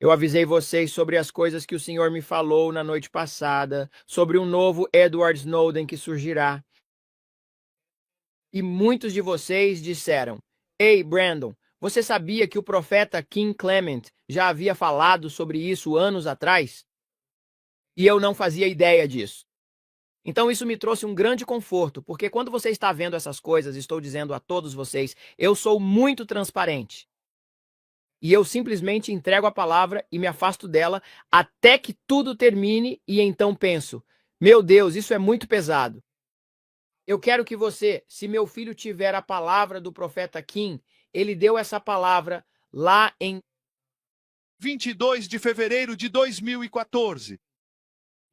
Eu avisei vocês sobre as coisas que o Senhor me falou na noite passada, sobre um novo Edward Snowden que surgirá. E muitos de vocês disseram: Ei, Brandon, você sabia que o profeta Kim Clement já havia falado sobre isso anos atrás? E eu não fazia ideia disso. Então isso me trouxe um grande conforto, porque quando você está vendo essas coisas, estou dizendo a todos vocês, eu sou muito transparente. E eu simplesmente entrego a palavra e me afasto dela até que tudo termine e então penso: meu Deus, isso é muito pesado. Eu quero que você, se meu filho tiver a palavra do profeta Kim, ele deu essa palavra lá em 22 de fevereiro de 2014.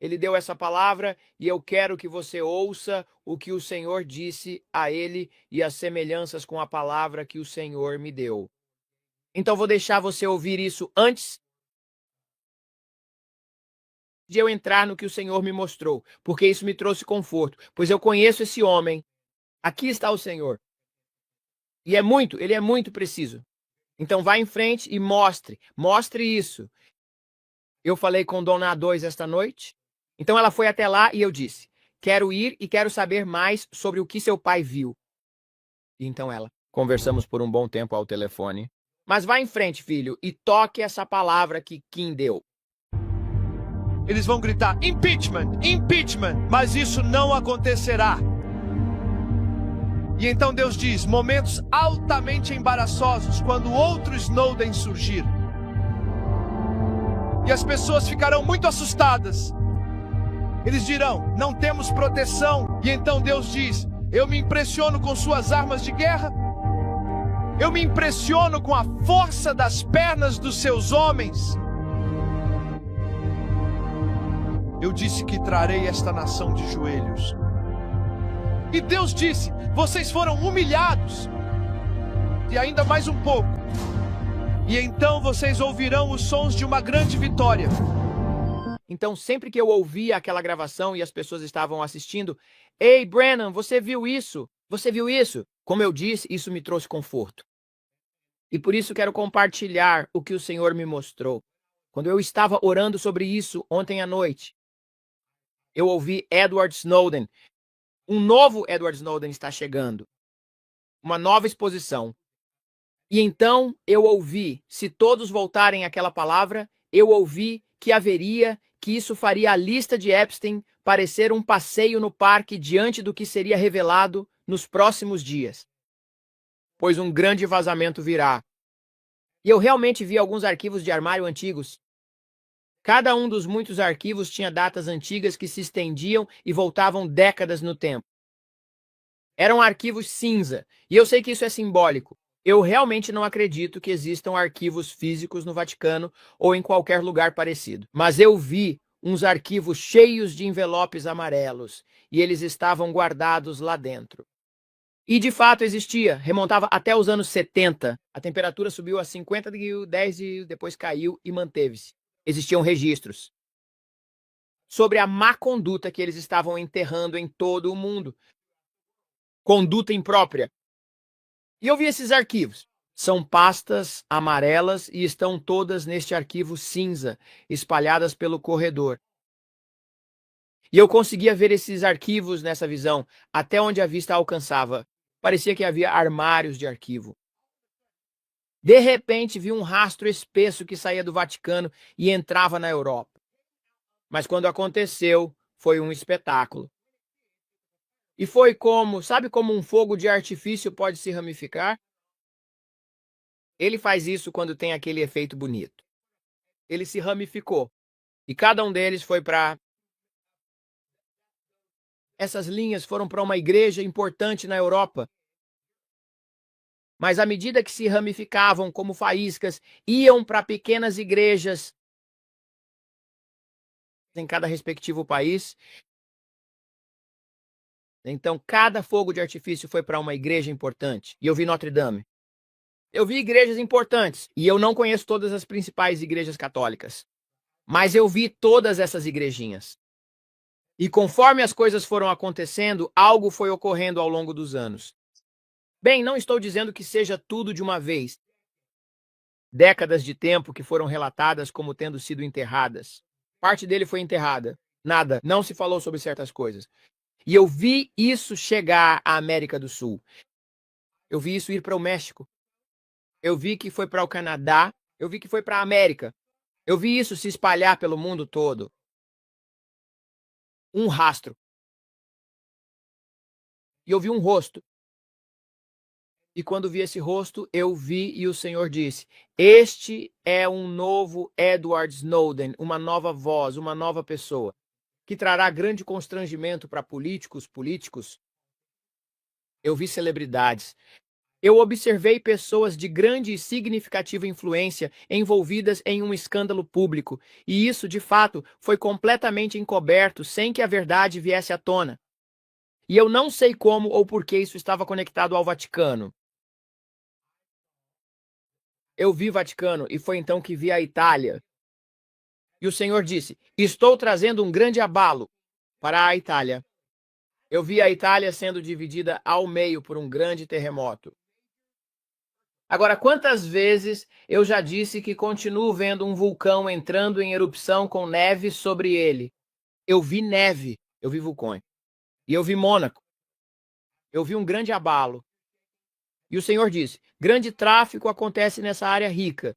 Ele deu essa palavra e eu quero que você ouça o que o Senhor disse a ele e as semelhanças com a palavra que o Senhor me deu. Então vou deixar você ouvir isso antes de eu entrar no que o Senhor me mostrou, porque isso me trouxe conforto, pois eu conheço esse homem. Aqui está o Senhor. E ele é muito preciso. Então vá em frente e mostre isso. Eu falei com Dona A2 esta noite. Então ela foi até lá e eu disse: quero ir e quero saber mais sobre o que seu pai viu. E então ela: conversamos por um bom tempo ao telefone. Mas vá em frente, filho, e toque essa palavra que Kim deu. Eles vão gritar: impeachment, impeachment, mas isso não acontecerá. E então Deus diz: momentos altamente embaraçosos quando outro Snowden surgir. E as pessoas ficarão muito assustadas. Eles dirão: não temos proteção. E então Deus diz: eu me impressiono com suas armas de guerra. Eu me impressiono com a força das pernas dos seus homens. Eu disse que trarei esta nação de joelhos. E Deus disse: vocês foram humilhados. E ainda mais um pouco. E então vocês ouvirão os sons de uma grande vitória. Então, sempre que eu ouvia aquela gravação e as pessoas estavam assistindo, ei, Brennan, você viu isso? Você viu isso? Como eu disse, isso me trouxe conforto. E por isso quero compartilhar o que o Senhor me mostrou. Quando eu estava orando sobre isso ontem à noite, eu ouvi Edward Snowden. Um novo Edward Snowden está chegando. Uma nova exposição. E então eu ouvi, se todos voltarem àquela palavra, eu ouvi que isso faria a lista de Epstein parecer um passeio no parque diante do que seria revelado nos próximos dias. Pois um grande vazamento virá. E eu realmente vi alguns arquivos de armário antigos. Cada um dos muitos arquivos tinha datas antigas que se estendiam e voltavam décadas no tempo. Eram arquivos cinza, e eu sei que isso é simbólico. Eu realmente não acredito que existam arquivos físicos no Vaticano ou em qualquer lugar parecido. Mas eu vi uns arquivos cheios de envelopes amarelos, e eles estavam guardados lá dentro. E de fato existia, remontava até os anos 70. A temperatura subiu a 50 e 10 e depois caiu e manteve-se. Existiam registros sobre a má conduta que eles estavam enterrando em todo o mundo. Conduta imprópria. E eu vi esses arquivos. São pastas amarelas e estão todas neste arquivo cinza, espalhadas pelo corredor. E eu conseguia ver esses arquivos nessa visão, até onde a vista alcançava. Parecia que havia armários de arquivo. De repente, vi um rastro espesso que saía do Vaticano e entrava na Europa. Mas quando aconteceu, foi um espetáculo. E foi sabe como um fogo de artifício pode se ramificar? Ele faz isso quando tem aquele efeito bonito. Ele se ramificou. E cada um deles foi para... Essas linhas foram para uma igreja importante na Europa. Mas à medida que se ramificavam como faíscas, iam para pequenas igrejas em cada respectivo país. Então, cada fogo de artifício foi para uma igreja importante. E eu vi Notre Dame. Eu vi igrejas importantes. E eu não conheço todas as principais igrejas católicas. Mas eu vi todas essas igrejinhas. E conforme as coisas foram acontecendo, algo foi ocorrendo ao longo dos anos. Bem, não estou dizendo que seja tudo de uma vez. décadas de tempo que foram relatadas como tendo sido enterradas. Parte dele foi enterrada. Nada, não se falou sobre certas coisas. E eu vi isso chegar à América do Sul. Eu vi isso ir para o México. Eu vi que foi para o Canadá. Eu vi que foi para a América. Eu vi isso se espalhar pelo mundo todo. Um rastro. E eu vi um rosto. E quando vi esse rosto, eu vi e o Senhor disse: Este é um novo Edward Snowden, uma nova voz, uma nova pessoa, que trará grande constrangimento para políticos. Eu vi celebridades. Eu observei pessoas de grande e significativa influência envolvidas em um escândalo público, e isso, de fato, foi completamente encoberto sem que a verdade viesse à tona. E eu não sei como ou por que isso estava conectado ao Vaticano. Eu vi o Vaticano e foi então que vi a Itália. E o Senhor disse: Estou trazendo um grande abalo para a Itália. Eu vi a Itália sendo dividida ao meio por um grande terremoto. Agora, quantas vezes eu já disse que continuo vendo um vulcão entrando em erupção com neve sobre ele? Eu vi neve, eu vi vulcões. E eu vi Mônaco. Eu vi um grande abalo. E o Senhor disse: grande tráfico acontece nessa área rica.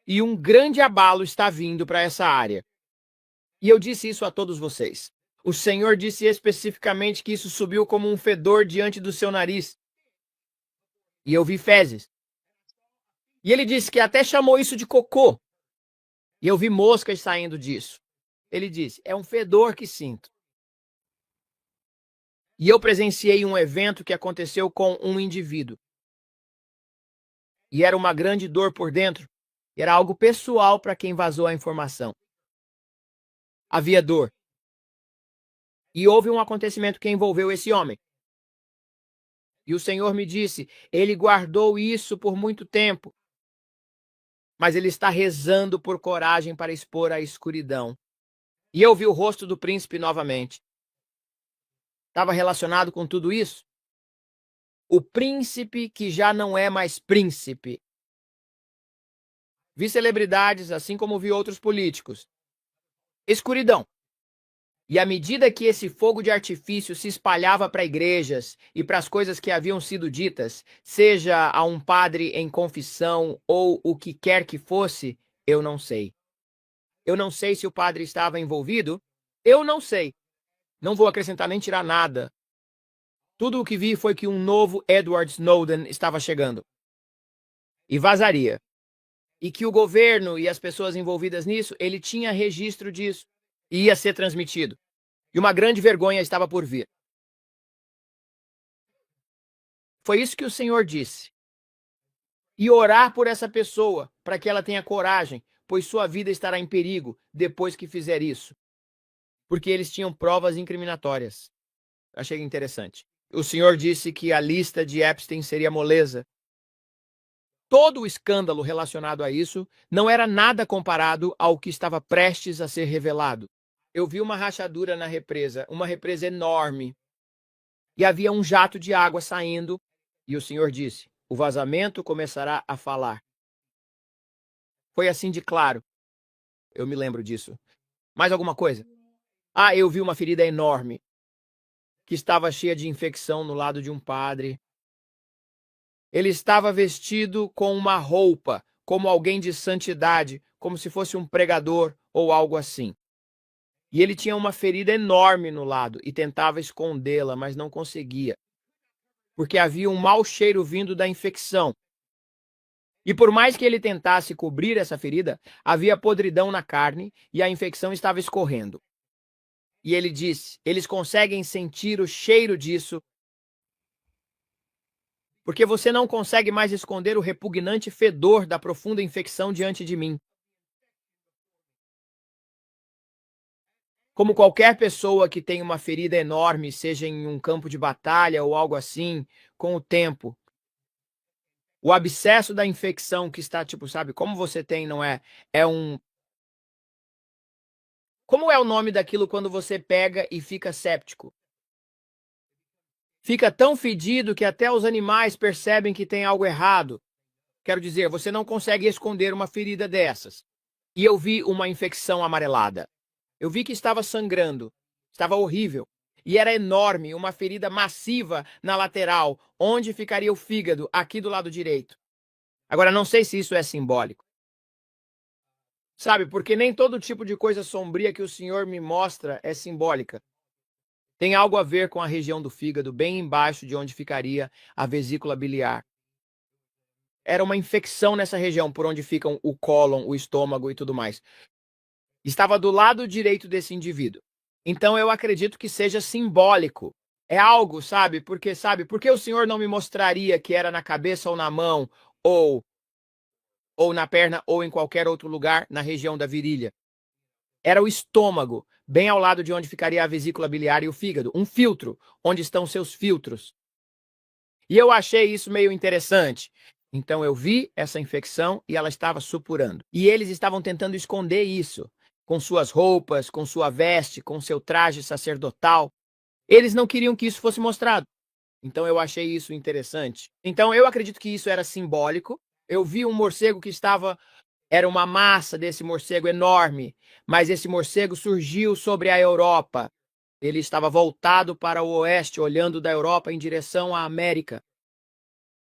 E um grande abalo está vindo para essa área. E eu disse isso a todos vocês. O Senhor disse especificamente que isso subiu como um fedor diante do seu nariz. E eu vi fezes. E ele disse que até chamou isso de cocô. E eu vi moscas saindo disso. Ele disse: é um fedor que sinto. E eu presenciei um evento que aconteceu com um indivíduo. E era uma grande dor por dentro. E era algo pessoal para quem vazou a informação. Havia dor. E houve um acontecimento que envolveu esse homem. E o Senhor me disse: ele guardou isso por muito tempo. Mas ele está rezando por coragem para expor a escuridão. E eu vi o rosto do príncipe novamente. Estava relacionado com tudo isso? O príncipe que já não é mais príncipe. Vi celebridades, assim como vi outros políticos. Escuridão. E à medida que esse fogo de artifício se espalhava para igrejas e para as coisas que haviam sido ditas, seja a um padre em confissão ou o que quer que fosse, eu não sei. Eu não sei se o padre estava envolvido. Eu não sei. Não vou acrescentar nem tirar nada. Tudo o que vi foi que um novo Edward Snowden estava chegando. E vazaria. E que o governo e as pessoas envolvidas nisso, ele tinha registro disso. E ia ser transmitido. E uma grande vergonha estava por vir. Foi isso que o Senhor disse. E orar por essa pessoa, para que ela tenha coragem, pois sua vida estará em perigo depois que fizer isso. Porque eles tinham provas incriminatórias. Achei interessante. O Senhor disse que a lista de Epstein seria moleza. Todo o escândalo relacionado a isso não era nada comparado ao que estava prestes a ser revelado. Eu vi uma rachadura na represa, uma represa enorme, e havia um jato de água saindo, e o Senhor disse: o vazamento começará a falar. Foi assim de claro. Eu me lembro disso. Mais alguma coisa? Ah, eu vi uma ferida enorme, que estava cheia de infecção no lado de um padre. Ele estava vestido com uma roupa, como alguém de santidade, como se fosse um pregador ou algo assim. E ele tinha uma ferida enorme no lado e tentava escondê-la, mas não conseguia, porque havia um mau cheiro vindo da infecção. E por mais que ele tentasse cobrir essa ferida, havia podridão na carne e a infecção estava escorrendo. E ele disse: eles conseguem sentir o cheiro disso, porque você não consegue mais esconder o repugnante fedor da profunda infecção diante de mim. Como qualquer pessoa que tem uma ferida enorme, seja em um campo de batalha ou algo assim, com o tempo, o abscesso da infecção que está, tipo, sabe, como você tem, não é? Como é o nome daquilo quando você pega e fica séptico? Fica tão fedido que até os animais percebem que tem algo errado. Quero dizer, você não consegue esconder uma ferida dessas. E eu vi uma infecção amarelada. Eu vi que estava sangrando. Estava horrível. E era enorme, uma ferida massiva na lateral, onde ficaria o fígado, aqui do lado direito. Agora, não sei se isso é simbólico. Sabe, porque nem todo tipo de coisa sombria que o Senhor me mostra é simbólica. Tem algo a ver com a região do fígado, bem embaixo de onde ficaria a vesícula biliar. Era uma infecção nessa região, por onde ficam o cólon, o estômago e tudo mais. Estava do lado direito desse indivíduo. Então eu acredito que seja simbólico. É algo, sabe? Por que o Senhor não me mostraria que era na cabeça ou na mão, ou na perna, ou em qualquer outro lugar na região da virilha? Era o estômago, bem ao lado de onde ficaria a vesícula biliar e o fígado, um filtro, onde estão seus filtros. E eu achei isso meio interessante. Então eu vi essa infecção e ela estava supurando. E eles estavam tentando esconder isso, com suas roupas, com sua veste, com seu traje sacerdotal. Eles não queriam que isso fosse mostrado. Então eu achei isso interessante. Então eu acredito que isso era simbólico. Eu vi um morcego que era uma massa desse morcego enorme, mas esse morcego surgiu sobre a Europa. Ele estava voltado para o oeste, olhando da Europa em direção à América.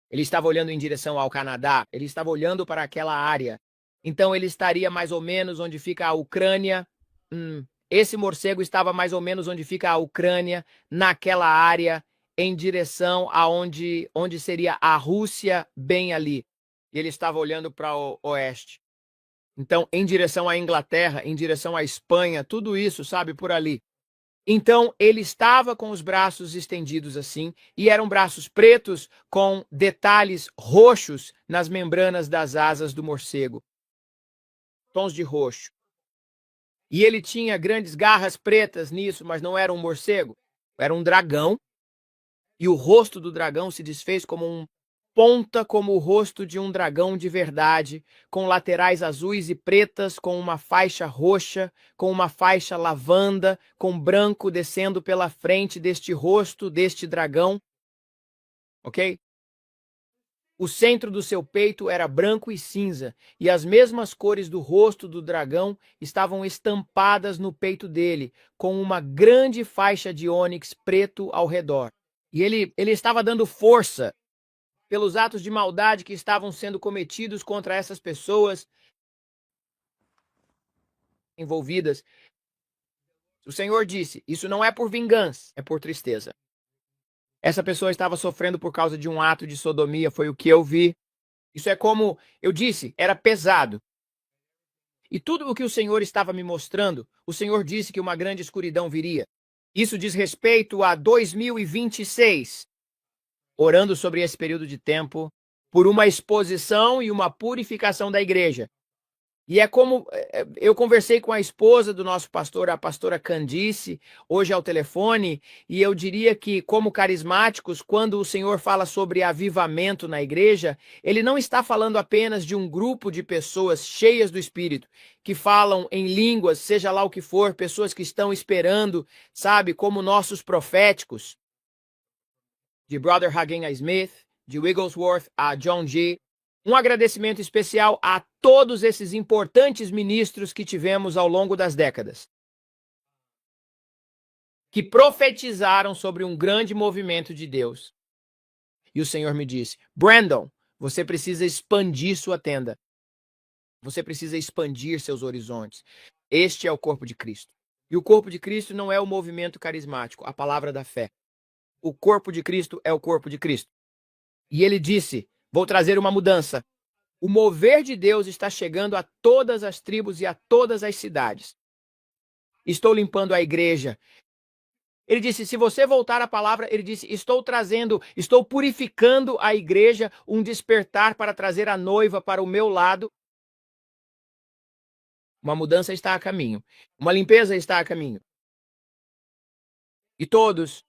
Ele estava olhando em direção ao Canadá. Ele estava olhando para aquela área. Então ele estaria mais ou menos onde fica a Ucrânia. Esse morcego estava mais ou menos onde fica a Ucrânia, naquela área, em direção onde seria a Rússia, bem ali. E ele estava olhando para o oeste. Então, em direção à Inglaterra, em direção à Espanha, tudo isso, sabe, por ali. Então, ele estava com os braços estendidos assim, e eram braços pretos com detalhes roxos nas membranas das asas do morcego. Tons de roxo. E ele tinha grandes garras pretas nisso, mas não era um morcego, era um dragão. E o rosto do dragão se desfez como ponta como o rosto de um dragão de verdade, com laterais azuis e pretas, com uma faixa roxa, com uma faixa lavanda, com branco descendo pela frente deste rosto deste dragão. Ok? O centro do seu peito era branco e cinza, e as mesmas cores do rosto do dragão estavam estampadas no peito dele, com uma grande faixa de ônix preto ao redor. E ele estava dando força pelos atos de maldade que estavam sendo cometidos contra essas pessoas envolvidas. O Senhor disse, isso não é por vingança, é por tristeza. Essa pessoa estava sofrendo por causa de um ato de sodomia, foi o que eu vi. Isso é como eu disse, era pesado. E tudo o que o Senhor estava me mostrando, o Senhor disse que uma grande escuridão viria. Isso diz respeito a 2026. Orando sobre esse período de tempo, por uma exposição e uma purificação da igreja. E é como eu conversei com a esposa do nosso pastor, a pastora Candice, hoje ao telefone, e eu diria que, como carismáticos, quando o Senhor fala sobre avivamento na igreja, ele não está falando apenas de um grupo de pessoas cheias do Espírito, que falam em línguas, seja lá o que for, pessoas que estão esperando, sabe, como nossos proféticos, de Brother Hagin Smith, de Wigglesworth a John G. Um agradecimento especial a todos esses importantes ministros que tivemos ao longo das décadas, que profetizaram sobre um grande movimento de Deus. E o Senhor me disse, Brandon, você precisa expandir sua tenda. Você precisa expandir seus horizontes. Este é o corpo de Cristo. E o corpo de Cristo não é o movimento carismático, a palavra da fé. O corpo de Cristo é o corpo de Cristo. E ele disse, vou trazer uma mudança. O mover de Deus está chegando a todas as tribos e a todas as cidades. Estou limpando a igreja. Ele disse, se você voltar à palavra, ele disse, estou purificando a igreja, um despertar para trazer a noiva para o meu lado. Uma mudança está a caminho. Uma limpeza está a caminho. E todos...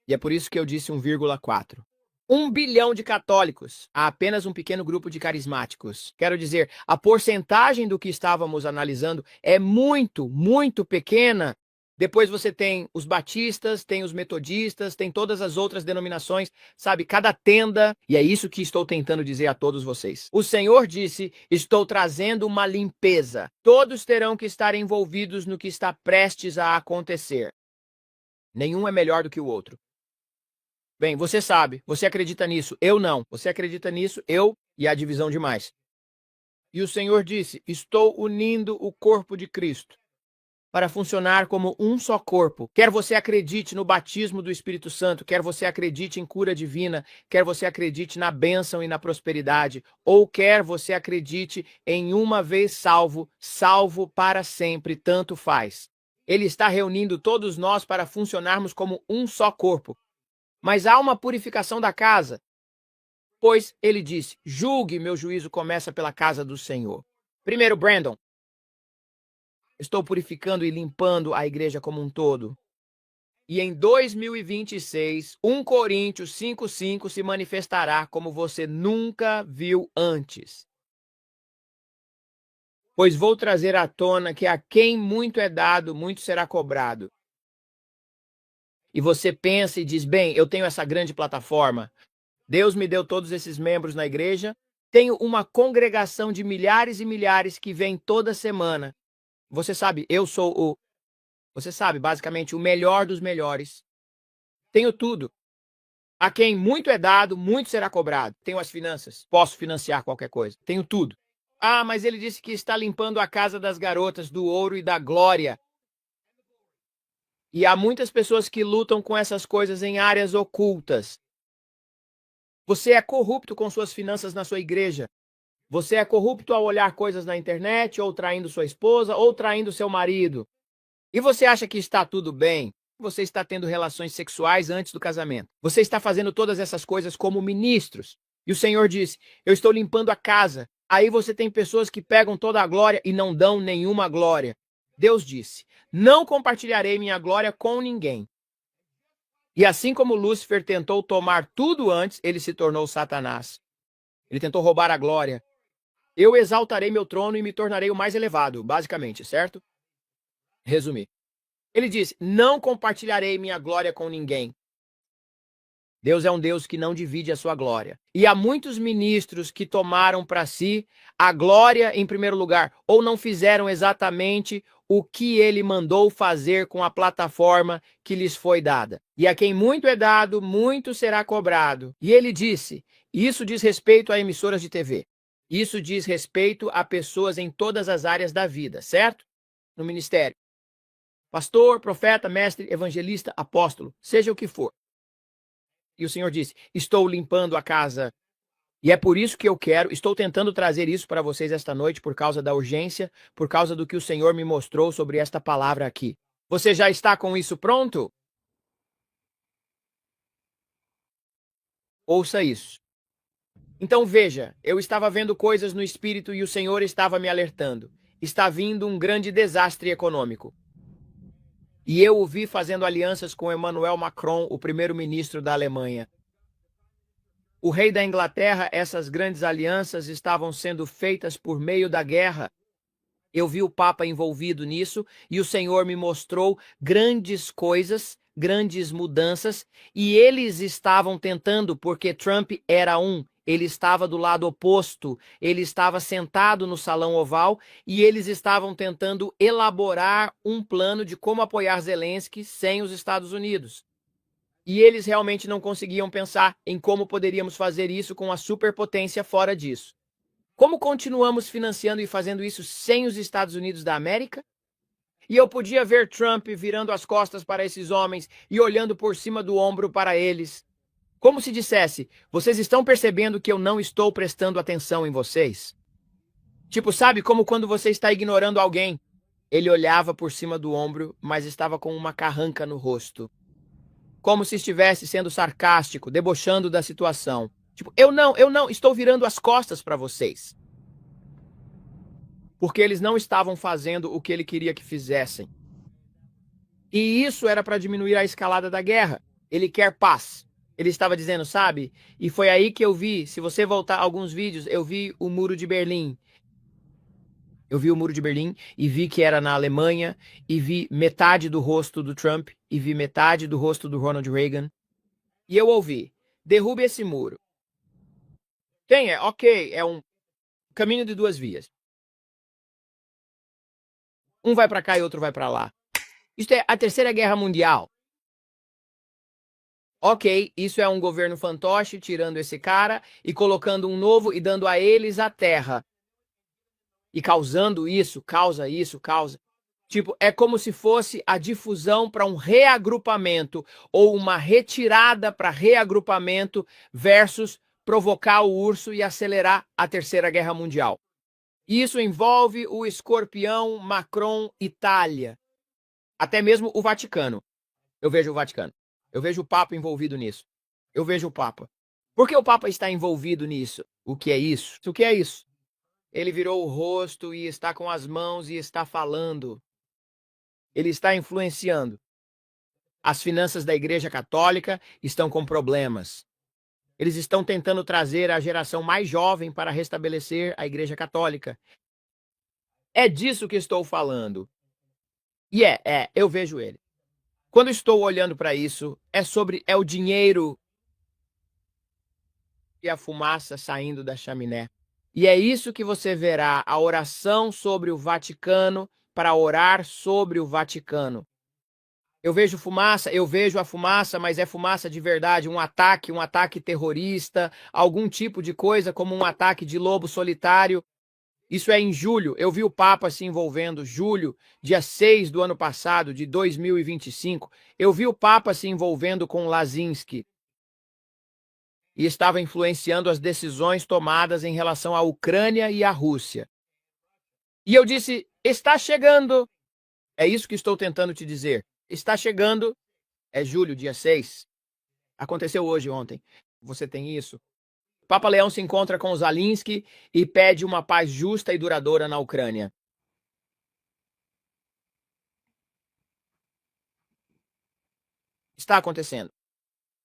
E é por isso que eu disse 1,4. 1 bilhão de católicos, há apenas um pequeno grupo de carismáticos. Quero dizer, a porcentagem do que estávamos analisando é muito, muito pequena Depois você tem os batistas, tem os metodistas, tem todas as outras denominações, sabe? Cada tenda, e é isso que estou tentando dizer a todos vocês. O Senhor disse: estou trazendo uma limpeza. Todos terão que estar envolvidos no que está prestes a acontecer. Nenhum é melhor do que o outro. Bem, você sabe, você acredita nisso, eu não. Você acredita nisso, eu e a divisão demais. E o Senhor disse: estou unindo o corpo de Cristo para funcionar como um só corpo. Quer você acredite no batismo do Espírito Santo, quer você acredite em cura divina, quer você acredite na bênção e na prosperidade, ou quer você acredite em uma vez salvo, salvo para sempre, tanto faz. Ele está reunindo todos nós para funcionarmos como um só corpo. Mas há uma purificação da casa, pois ele disse: julgue, meu juízo começa pela casa do Senhor. Primeiro, Brandon, estou purificando e limpando a igreja como um todo. E em 2026, 1 Coríntios 5:5 se manifestará como você nunca viu antes. Pois vou trazer à tona que a quem muito é dado, muito será cobrado. E você pensa e diz: bem, eu tenho essa grande plataforma. Deus me deu todos esses membros na igreja. Tenho uma congregação de milhares e milhares que vem toda semana. Você sabe, eu sou você sabe, basicamente, o melhor dos melhores. Tenho tudo. A quem muito é dado, muito será cobrado. Tenho as finanças, posso financiar qualquer coisa. Tenho tudo. Ah, mas ele disse que está limpando a casa das garotas do ouro e da glória. E há muitas pessoas que lutam com essas coisas em áreas ocultas. Você é corrupto com suas finanças na sua igreja. Você é corrupto ao olhar coisas na internet, ou traindo sua esposa, ou traindo seu marido. E você acha que está tudo bem? Você está tendo relações sexuais antes do casamento. Você está fazendo todas essas coisas como ministros. E o Senhor disse: eu estou limpando a casa. Aí você tem pessoas que pegam toda a glória e não dão nenhuma glória. Deus disse: não compartilharei minha glória com ninguém. E assim como Lúcifer tentou tomar tudo antes, ele se tornou Satanás. Ele tentou roubar a glória. Eu exaltarei meu trono e me tornarei o mais elevado, basicamente, certo? Resumir. Ele disse: não compartilharei minha glória com ninguém. Deus é um Deus que não divide a sua glória. E há muitos ministros que tomaram para si a glória em primeiro lugar, ou não fizeram exatamente o que ele mandou fazer com a plataforma que lhes foi dada. E a quem muito é dado, muito será cobrado. E ele disse: isso diz respeito a emissoras de TV. Isso diz respeito a pessoas em todas as áreas da vida, certo? No ministério. Pastor, profeta, mestre, evangelista, apóstolo, seja o que for. E o Senhor disse: estou limpando a casa. E é por isso que estou tentando trazer isso para vocês esta noite, por causa da urgência, por causa do que o Senhor me mostrou sobre esta palavra aqui. Você já está com isso pronto? Ouça isso. Então veja, eu estava vendo coisas no espírito e o Senhor estava me alertando. Está vindo um grande desastre econômico. E eu o vi fazendo alianças com Emmanuel Macron, o primeiro-ministro da Alemanha. O rei da Inglaterra, essas grandes alianças estavam sendo feitas por meio da guerra. Eu vi o Papa envolvido nisso e o Senhor me mostrou grandes coisas, grandes mudanças, e eles estavam tentando, porque Trump era ele estava do lado oposto, ele estava sentado no salão oval e eles estavam tentando elaborar um plano de como apoiar Zelensky sem os Estados Unidos. E eles realmente não conseguiam pensar em como poderíamos fazer isso com a superpotência fora disso. Como continuamos financiando e fazendo isso sem os Estados Unidos da América? E eu podia ver Trump virando as costas para esses homens e olhando por cima do ombro para eles. Como se dissesse: vocês estão percebendo que eu não estou prestando atenção em vocês? Tipo, sabe como quando você está ignorando alguém? Ele olhava por cima do ombro, mas estava com uma carranca no rosto. Como se estivesse sendo sarcástico, debochando da situação. Tipo, eu não, estou virando as costas para vocês. Porque eles não estavam fazendo o que ele queria que fizessem. E isso era para diminuir a escalada da guerra. Ele quer paz. Ele estava dizendo, sabe? E foi aí que eu vi, se você voltar alguns vídeos, eu vi o Muro de Berlim. Eu vi o Muro de Berlim e vi que era na Alemanha e vi metade do rosto do Trump e vi metade do rosto do Ronald Reagan. E eu ouvi, derrube esse muro. Ok, é um caminho de duas vias. Um vai para cá e outro vai para lá. Isto é a Terceira Guerra Mundial. Ok, isso é um governo fantoche tirando esse cara e colocando um novo e dando a eles a terra. E causando isso, causa. Tipo, é como se fosse a difusão para um reagrupamento ou uma retirada para reagrupamento versus provocar o urso e acelerar a Terceira Guerra Mundial. Isso envolve o escorpião Macron Itália, até mesmo o Vaticano. Eu vejo o Vaticano. Eu vejo o Papa envolvido nisso. Eu vejo o Papa. Por que o Papa está envolvido nisso? O que é isso? O que é isso? Ele virou o rosto e está com as mãos e está falando. Ele está influenciando. As finanças da Igreja Católica estão com problemas. Eles estão tentando trazer a geração mais jovem para restabelecer a Igreja Católica. É disso que estou falando. E eu vejo ele. Quando estou olhando para isso, é o dinheiro e a fumaça saindo da chaminé. E é isso que você verá, a oração sobre o Vaticano para orar sobre o Vaticano. Eu vejo a fumaça, mas é fumaça de verdade, um ataque terrorista, algum tipo de coisa como um ataque de lobo solitário. Isso é em julho, eu vi o Papa se envolvendo, julho, dia 6 do ano passado, de 2025, eu vi o Papa se envolvendo com Lazinski e estava influenciando as decisões tomadas em relação à Ucrânia e à Rússia. E eu disse, está chegando, é isso que estou tentando te dizer, está chegando, é julho, dia 6, aconteceu ontem, você tem isso. Papa Leão se encontra com Zelensky e pede uma paz justa e duradoura na Ucrânia. Está acontecendo.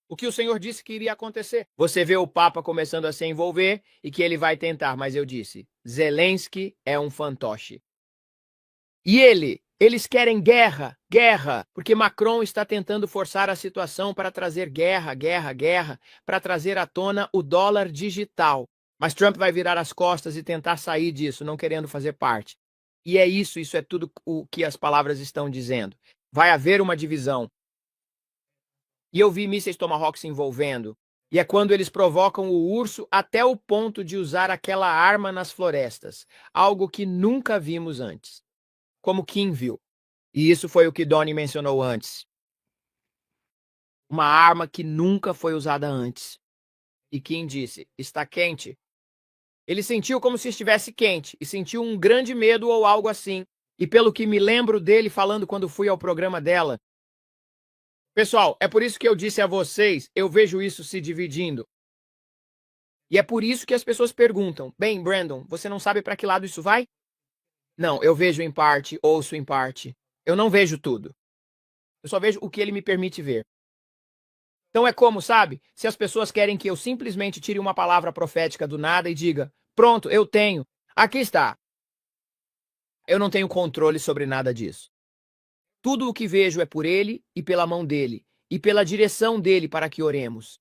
O que o Senhor disse que iria acontecer. Você vê o Papa começando a se envolver e que ele vai tentar, mas eu disse, Zelensky é um fantoche. E eles querem guerra, porque Macron está tentando forçar a situação para trazer guerra, para trazer à tona o dólar digital. Mas Trump vai virar as costas e tentar sair disso, não querendo fazer parte. E é isso é tudo o que as palavras estão dizendo. Vai haver uma divisão. E eu vi mísseis Tomahawk se envolvendo. E é quando eles provocam o urso até o ponto de usar aquela arma nas florestas. Algo que nunca vimos antes. Como Kim viu. E isso foi o que Donnie mencionou antes. Uma arma que nunca foi usada antes. E Kim disse, está quente. Ele sentiu como se estivesse quente e sentiu um grande medo ou algo assim. E pelo que me lembro dele falando quando fui ao programa dela. Pessoal, é por isso que eu disse a vocês, eu vejo isso se dividindo. E é por isso que as pessoas perguntam, bem, Brandon, você não sabe para que lado isso vai? Não, eu vejo em parte, ouço em parte. Eu não vejo tudo. Eu só vejo o que ele me permite ver. Então é como, sabe? Se as pessoas querem que eu simplesmente tire uma palavra profética do nada e diga, pronto, eu tenho, aqui está. Eu não tenho controle sobre nada disso. Tudo o que vejo é por ele e pela mão dele, e pela direção dele para que oremos.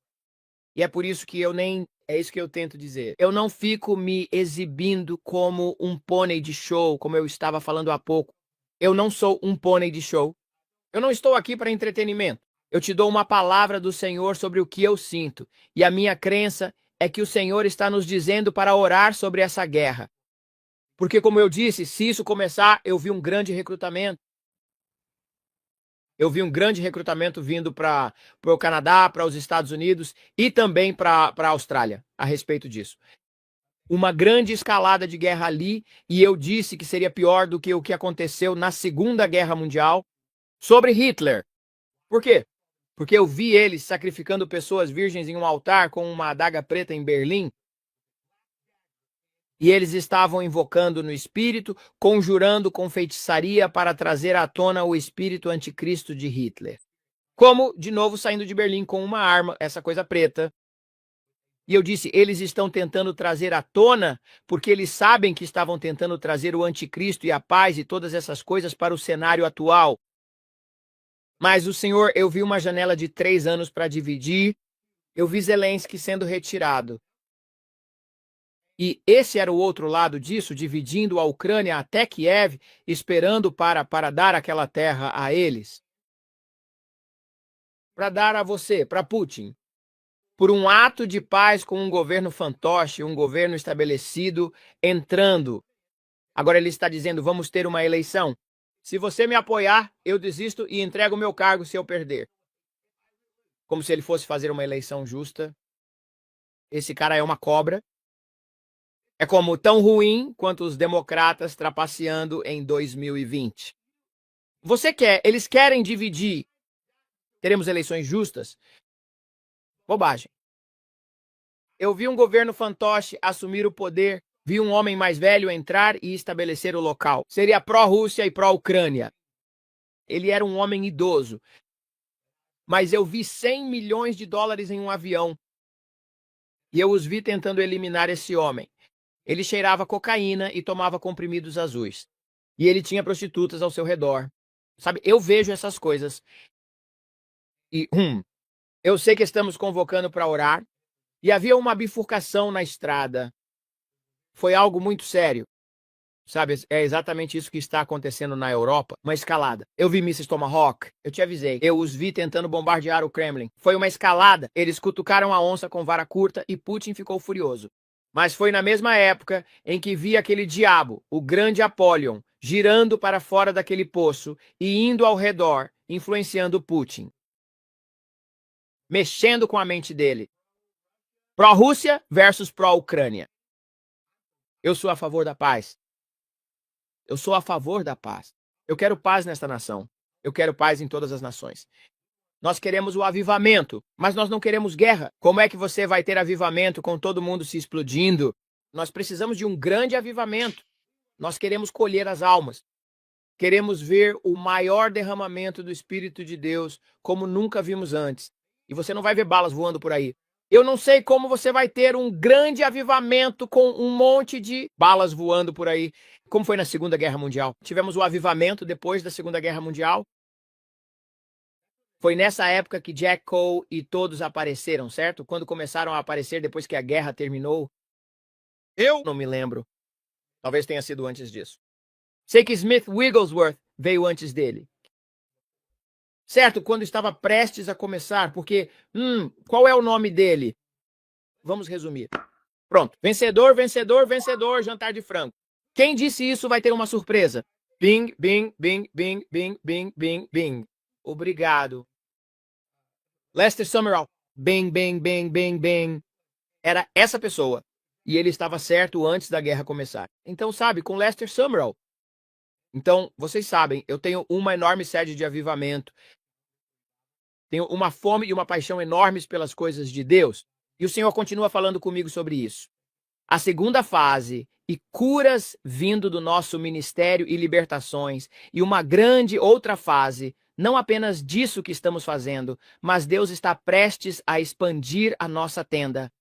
E é por isso que é isso que eu tento dizer. Eu não fico me exibindo como um pônei de show, como eu estava falando há pouco. Eu não sou um pônei de show. Eu não estou aqui para entretenimento. Eu te dou uma palavra do Senhor sobre o que eu sinto. E a minha crença é que o Senhor está nos dizendo para orar sobre essa guerra. Porque, como eu disse, se isso começar, eu vi um grande recrutamento. Eu vi um grande recrutamento vindo para o Canadá, para os Estados Unidos e também para a Austrália a respeito disso. Uma grande escalada de guerra ali, e eu disse que seria pior do que o que aconteceu na Segunda Guerra Mundial sobre Hitler. Por quê? Porque eu vi eles sacrificando pessoas virgens em um altar com uma adaga preta em Berlim. E eles estavam invocando no espírito, conjurando com feitiçaria para trazer à tona o espírito anticristo de Hitler. Como, de novo, saindo de Berlim com uma arma, essa coisa preta. E eu disse, eles estão tentando trazer à tona, porque eles sabem que estavam tentando trazer o anticristo e a paz e todas essas coisas para o cenário atual. Mas o Senhor, eu vi uma janela de 3 anos para dividir, eu vi Zelensky sendo retirado. E esse era o outro lado disso, dividindo a Ucrânia até Kiev, esperando para dar aquela terra a eles. Para dar a você, para Putin. Por um ato de paz com um governo fantoche, um governo estabelecido, entrando. Agora ele está dizendo, vamos ter uma eleição. Se você me apoiar, eu desisto e entrego o meu cargo se eu perder. Como se ele fosse fazer uma eleição justa. Esse cara é uma cobra. É como tão ruim quanto os democratas trapaceando em 2020. Eles querem dividir. Teremos eleições justas? Bobagem. Eu vi um governo fantoche assumir o poder, vi um homem mais velho entrar e estabelecer o local. Seria pró-Rússia e pró-Ucrânia. Ele era um homem idoso. Mas eu vi 100 milhões de dólares em um avião. E eu os vi tentando eliminar esse homem. Ele cheirava cocaína e tomava comprimidos azuis. E ele tinha prostitutas ao seu redor. Sabe, eu vejo essas coisas. E, eu sei que estamos convocando para orar. E havia uma bifurcação na estrada. Foi algo muito sério. Sabe, é exatamente isso que está acontecendo na Europa. Uma escalada. Eu vi mísseis Tomahawk. Eu te avisei. Eu os vi tentando bombardear o Kremlin. Foi uma escalada. Eles cutucaram a onça com vara curta e Putin ficou furioso. Mas foi na mesma época em que vi aquele diabo, o grande Apollyon, girando para fora daquele poço e indo ao redor, influenciando Putin. Mexendo com a mente dele. Pró-Rússia versus pró-Ucrânia. Eu sou a favor da paz. Eu sou a favor da paz. Eu quero paz nesta nação. Eu quero paz em todas as nações. Nós queremos o avivamento, mas nós não queremos guerra. Como é que você vai ter avivamento com todo mundo se explodindo? Nós precisamos de um grande avivamento. Nós queremos colher as almas. Queremos ver o maior derramamento do Espírito de Deus como nunca vimos antes. E você não vai ver balas voando por aí. Eu não sei como você vai ter um grande avivamento com um monte de balas voando por aí, como foi na Segunda Guerra Mundial. Tivemos o avivamento depois da Segunda Guerra Mundial. Foi nessa época que Jack Cole e todos apareceram, certo? Quando começaram a aparecer depois que a guerra terminou. Eu não me lembro. Talvez tenha sido antes disso. Sei que Smith Wigglesworth veio antes dele. Certo, quando estava prestes a começar, porque, qual é o nome dele? Vamos resumir. Pronto, vencedor, vencedor, vencedor, jantar de frango. Quem disse isso vai ter uma surpresa. Bing, bing, bing, bing, bing, bing, bing, bing. Obrigado. Lester Summerall. Bing, bing, bing, bing, bing. Era essa pessoa. E ele estava certo antes da guerra começar. Então, sabe, com Lester Summerall. Então, vocês sabem, eu tenho uma enorme sede de avivamento. Tenho uma fome e uma paixão enormes pelas coisas de Deus. E o Senhor continua falando comigo sobre isso. A segunda fase, e curas vindo do nosso ministério e libertações, e uma grande outra fase, não apenas disso que estamos fazendo, mas Deus está prestes a expandir a nossa tenda.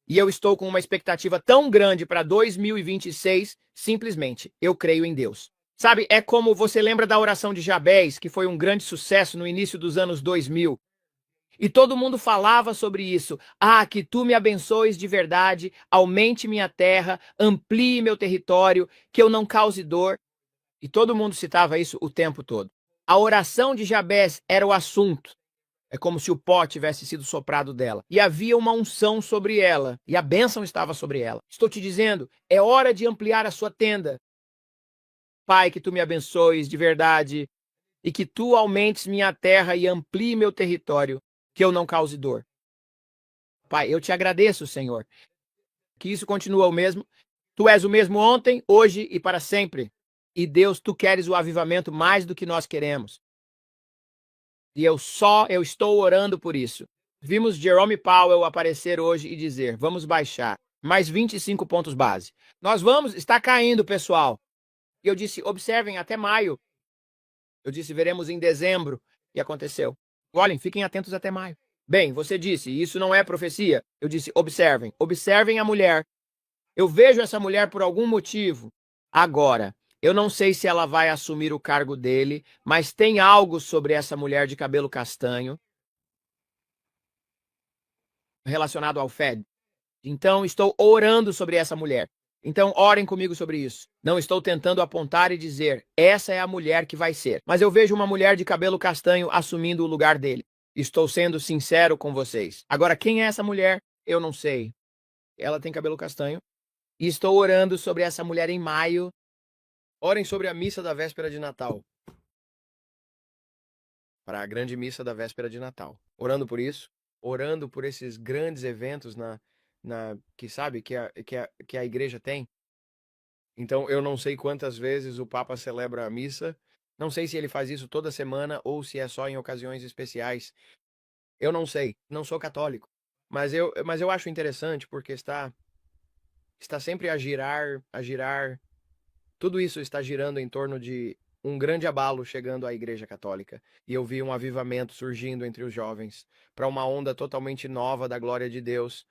E eu estou com uma expectativa tão grande para 2026, simplesmente, eu creio em Deus. Sabe, é como você lembra da oração de Jabez, que foi um grande sucesso no início dos anos 2000. E todo mundo falava sobre isso. Ah, que tu me abençoes de verdade, aumente minha terra, amplie meu território, que eu não cause dor. E todo mundo citava isso o tempo todo. A oração de Jabez era o assunto. É como se o pó tivesse sido soprado dela. E havia uma unção sobre ela. E a bênção estava sobre ela. Estou te dizendo, é hora de ampliar a sua tenda. Pai, que tu me abençoes de verdade e que tu aumentes minha terra e amplie meu território, que eu não cause dor. Pai, eu te agradeço, Senhor, que isso continua o mesmo. Tu és o mesmo ontem, hoje e para sempre. E Deus, tu queres o avivamento mais do que nós queremos. E eu estou orando por isso. Vimos Jerome Powell aparecer hoje e dizer, vamos baixar mais 25 pontos base. Está caindo, pessoal. E eu disse, observem até maio. Eu disse, veremos em dezembro. E aconteceu. Olhem, fiquem atentos até maio. Bem, você disse, isso não é profecia. Eu disse, observem, observem a mulher. Eu vejo essa mulher por algum motivo. Agora, eu não sei se ela vai assumir o cargo dele, mas tem algo sobre essa mulher de cabelo castanho relacionado ao Fed. Então, estou orando sobre essa mulher. Então, orem comigo sobre isso. Não estou tentando apontar e dizer, essa é a mulher que vai ser. Mas eu vejo uma mulher de cabelo castanho assumindo o lugar dele. Estou sendo sincero com vocês. Agora, quem é essa mulher? Eu não sei. Ela tem cabelo castanho. E estou orando sobre essa mulher em maio. Orem sobre a missa da véspera de Natal. Para a grande missa da véspera de Natal. Orando por isso. Orando por esses grandes eventos que sabe que a igreja tem. Então, eu não sei quantas vezes o Papa celebra a missa. Não sei se ele faz isso toda semana ou se é só em ocasiões especiais. Eu não sei. Não sou católico. Mas eu acho interessante porque está sempre a girar. Tudo isso está girando em torno de um grande abalo chegando à Igreja Católica. E eu vi um avivamento surgindo entre os jovens para uma onda totalmente nova da glória de Deus.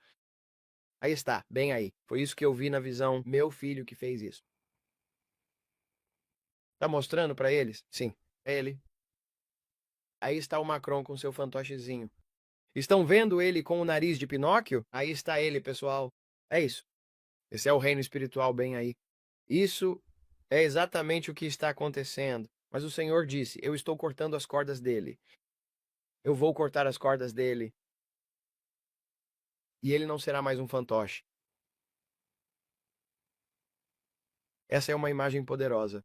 Aí está, bem aí. Foi isso que eu vi na visão, meu filho que fez isso. Tá mostrando para eles? Sim, é ele. Aí está o Macron com seu fantochezinho. Estão vendo ele com o nariz de Pinóquio? Aí está ele, pessoal. É isso. Esse é o reino espiritual bem aí. Isso é exatamente o que está acontecendo. Mas o Senhor disse: eu estou cortando as cordas dele. Eu vou cortar as cordas dele. E ele não será mais um fantoche. Essa é uma imagem poderosa.